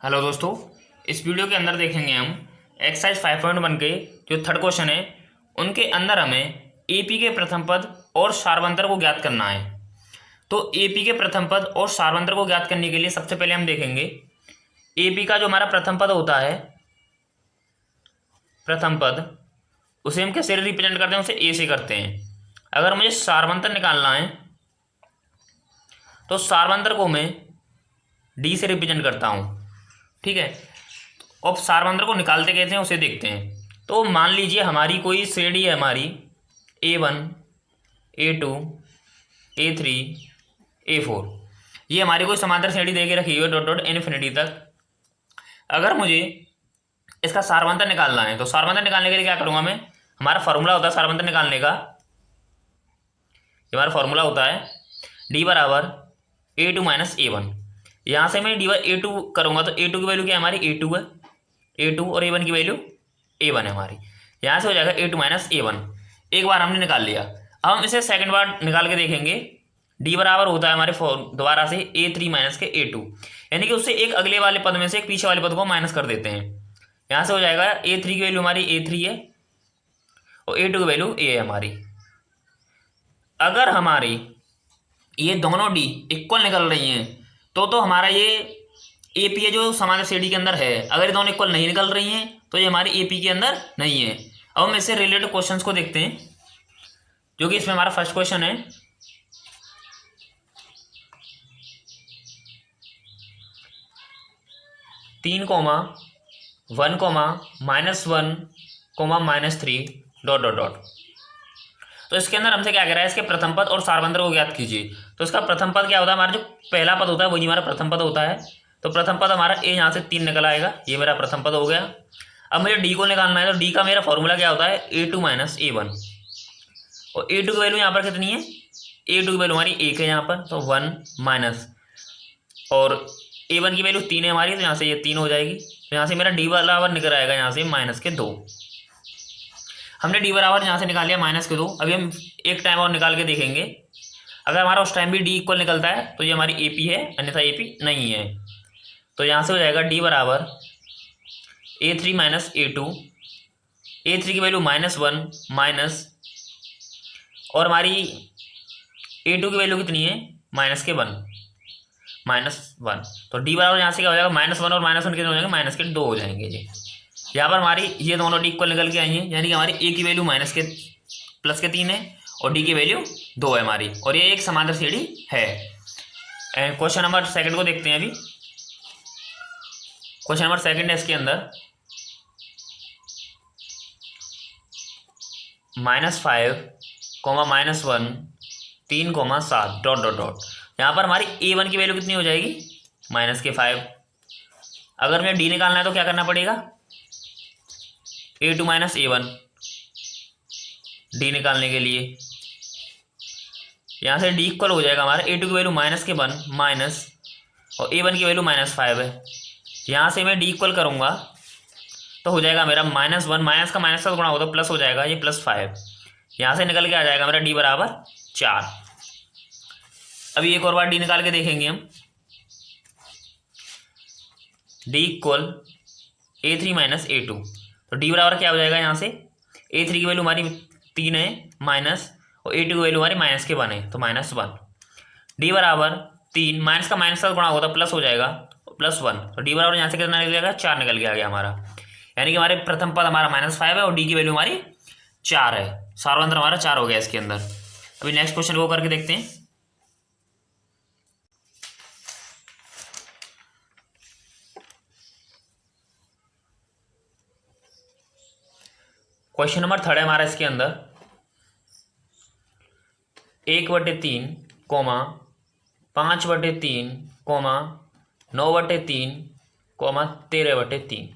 Hello दोस्तों, इस video के अंदर देखेंगे हम एक्सरसाइज 5.1 के जो थर्ड क्वेश्चन है उनके अंदर हमें एपी के प्रथम पद और सारवंतर को ज्ञात करना है। तो एपी के प्रथम पद और सारवंतर को ज्ञात करने के लिए सबसे पहले हम देखेंगे एपी का जो हमारा प्रथम पद होता है, प्रथम पद, उसे हम कैसे रिप्रेजेंट करते हैं, उसे ए से करते हैं। अगर मुझे सारवंतर निकालना है तो सारवंतर को मैं डी से रिप्रेजेंट करता हूँ। ठीक है, अब सारवंतर को निकालते कैसे हैं उसे देखते हैं। तो मान लीजिए हमारी कोई श्रेणी है, हमारी A1, A2, A3, A4, ये हमारी कोई समांतर श्रेणी दे के रखी हुई है डॉट डॉट इन्फिनिटी तक। अगर मुझे इसका सारवंतर निकालना है तो सारवंतर निकालने के लिए क्या करूँगा मैं, हमारा फॉर्मूला होता है सारवंतर निकालने का, हमारा फॉर्मूला होता है D बराबर A2 माइनस A1। यहाँ से मैं डिवाइड A2 करूँगा तो A2 की वैल्यू क्या है, हमारी A2 है, A2, और A1 की वैल्यू A1 है हमारी। यहाँ से हो जाएगा A2 माइनस A1। एक बार हमने निकाल लिया, अब हम इसे सेकंड बार निकाल के देखेंगे। D बराबर होता है हमारे दोबारा से A3 माइनस के A2, यानी कि उससे एक अगले वाले पद में से एक पीछे वाले पद को माइनस कर देते हैं। यहाँ से हो जाएगा A3 की वैल्यू हमारी A3 है और A2 की वैल्यू A है हमारी। अगर हमारी ये दोनों D इक्वल निकल रही हैं तो हमारा ये एपी है जो समांतर श्रेणी के अंदर है। अगर ये दोनों इक्वल नहीं निकल रही हैं तो ये हमारी एपी के अंदर नहीं है। अब हम इससे रिलेटेड क्वेश्चंस को देखते हैं, जो कि इसमें हमारा फर्स्ट क्वेश्चन है। 3,1,-1,-3 डॉट डॉट डॉट। तो इसके अंदर हमसे क्या कह रहा है, इसके प्रथम पद और सारवंतर को ज्ञात कीजिए। तो इसका प्रथम पद क्या होता है, हमारा जो पहला पद होता है वही हमारा प्रथम पद होता है। तो प्रथम पद हमारा ए, यहाँ से 3 निकल आएगा, ये मेरा प्रथम पद हो गया। अब मुझे डी को निकालना है तो डी का मेरा फॉर्मूला क्या होता है, A2 माइनस A1, और A2 की वैल्यू यहाँ पर कितनी है, A2 की वैल्यू हमारी 1 है यहाँ पर, तो 1 माइनस, और A1 की वैल्यू 3 है हमारी, तो यहाँ से ये 3 हो जाएगी। तो यहाँ से मेरा डी बराबर निकल आएगा यहाँ से माइनस के 2। हमने डी बराबर यहाँ से निकाल लिया माइनस के 2। अभी हम एक टाइम और निकाल के देखेंगे। अगर हमारा उस टाइम भी डी इक्वल निकलता है तो ये हमारी एपी है, अन्यथा एपी नहीं है। तो यहाँ से हो जाएगा डी बराबर A3 माइनस A2, A3 की वैल्यू -1 माइनस, और हमारी A2 की वैल्यू कितनी है, -1, तो डी बराबर यहाँ से क्या हो जाएगा, -1 और -1 कितने हो जाएंगे, -2 हो जाएंगे जी। यहाँ पर हमारी ये दोनों डी इक्वल निकल के आई हैं, यानी कि हमारी ए की वैल्यू +3 है और डी की वैल्यू 2 है हमारी, और ये एक समांतर श्रेणी है। क्वेश्चन नंबर सेकंड को देखते हैं अभी। क्वेश्चन नंबर सेकंड है, इसके अंदर -5, -1, 3,7 डॉट डॉट डॉट। यहाँ पर हमारी A1 की वैल्यू कितनी हो जाएगी, -5। अगर मुझे डी निकालना है तो क्या करना पड़ेगा, A2 माइनस A1, डी निकालने के लिए यहाँ से डी इक्वल हो जाएगा हमारा A2 की वैल्यू -1 माइनस, और A1 की वैल्यू -5 है। यहाँ से मैं डी इक्वल करूँगा तो हो जाएगा मेरा -1, माइनस का माइनस का गुणा होगा तो प्लस हो जाएगा, ये +5। यहाँ से निकल के आ जाएगा मेरा डी बराबर 4। अभी एक और बार डी निकाल के देखेंगे हम। D equal A3 minus A2, तो डी बराबर क्या हो जाएगा, यहाँ से A3 की वैल्यू हमारी 3 है माइनस, और A2 की वैल्यू हमारी -1 है, तो -1। डी बराबर 3, माइनस का माइनस का गुणा होगा तो प्लस हो जाएगा, +1। तो डी बराबर यहाँ से कितना निकल जाएगा, 4 निकल के आ गया हमारा, यानी कि हमारे प्रथम पद हमारा -5 है और डी की वैल्यू हमारी 4 है। सारवंतर हमारा 4 हो गया इसके अंदर। अभी नेक्स्ट क्वेश्चन को करके देखते हैं। क्वेश्चन नंबर थर्ड है हमारा, इसके अंदर 1/3, 5/3, 9/3, 13/3।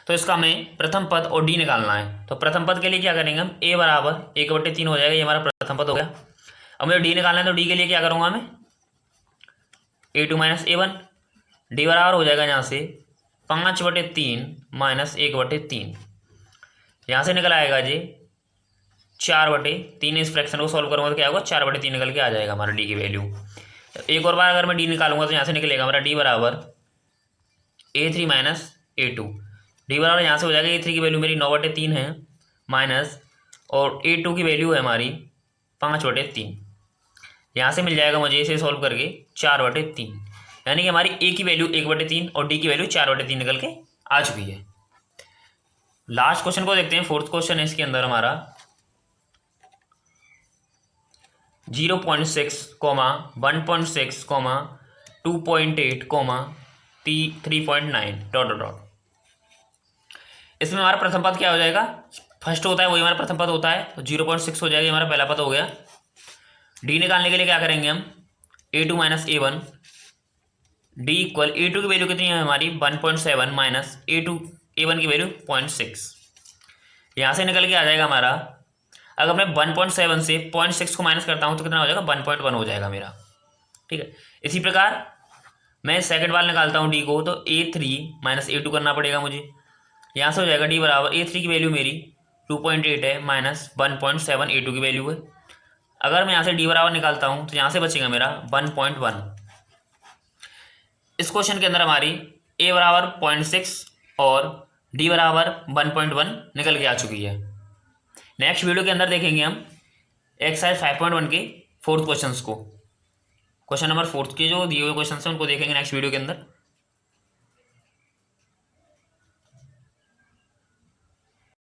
तो इसका हमें प्रथम पद और डी निकालना है। तो प्रथम पद के लिए क्या करेंगे हम, a बराबर 1/3 हो जाएगा, ये हमारा प्रथम पद हो गया। अब मुझे डी निकालना है तो डी के लिए क्या करूँगा मैं, A2 माइनस A1, डी बराबर हो जाएगा यहाँ से 5/3 माइनस 1/3। यहाँ से निकल आएगा जी 4/3। इस फ्रैक्शन को सॉल्व करूँगा तो क्या होगा, 4/3 निकल के आ जाएगा हमारा डी की वैल्यू। एक और बार अगर मैं डी निकालूंगा तो यहाँ से निकलेगा हमारा डी बराबर A3 माइनस A2, डी बराबर यहाँ से हो जाएगा A3 की वैल्यू मेरी 9/3 है माइनस, और A2 की वैल्यू है हमारी 5/3। यहाँ से मिल जाएगा मुझे इसे सॉल्व करके 4/3, यानी कि हमारी A की वैल्यू 1/3 और D की वैल्यू 4/3 निकल के आ चुकी है। लास्ट क्वेश्चन को देखते हैं, फोर्थ क्वेश्चन है इसके अंदर हमारा 0.6, 1.6, 2.8, 3.9 डॉट डॉट डॉट। इसमें हमारा प्रथम पद क्या हो जाएगा, फर्स्ट होता है वही हमारा प्रथम पद होता है, तो 0.6 हो जाएगा, हमारा पहला पद हो गया। डी निकालने के लिए क्या करेंगे हम, A2 minus A1, D equal A2 की वैल्यू कितनी है हमारी 1.7 माइनस A1 की वैल्यू 0.6, यहाँ से निकल के आ जाएगा हमारा, अगर मैं 1.7 से 0.6 को माइनस करता हूँ तो कितना हो जाएगा 1.1 हो जाएगा मेरा। ठीक है, इसी प्रकार मैं सेकंड वाला निकालता हूँ डी को, तो A3 माइनस A2 करना पड़ेगा मुझे, यहाँ से हो जाएगा डी बराबर A3 की वैल्यू मेरी 2.8 है माइनस 1.7 A2 की वैल्यू है। अगर मैं यहाँ से डी बराबर निकालता हूँ तो यहाँ से बचेगा मेरा 1.1। इस क्वेश्चन के अंदर हमारी A बराबर 0.6 और डी बराबर 1.1 निकल के आ चुकी है। नेक्स्ट वीडियो के अंदर देखेंगे हम एक्सरसाइज 5.1 के फोर्थ क्वेश्चन को, क्वेश्चन नंबर 4 के जो दिए हुए क्वेश्चन हैं उनको देखेंगे नेक्स्ट वीडियो के अंदर।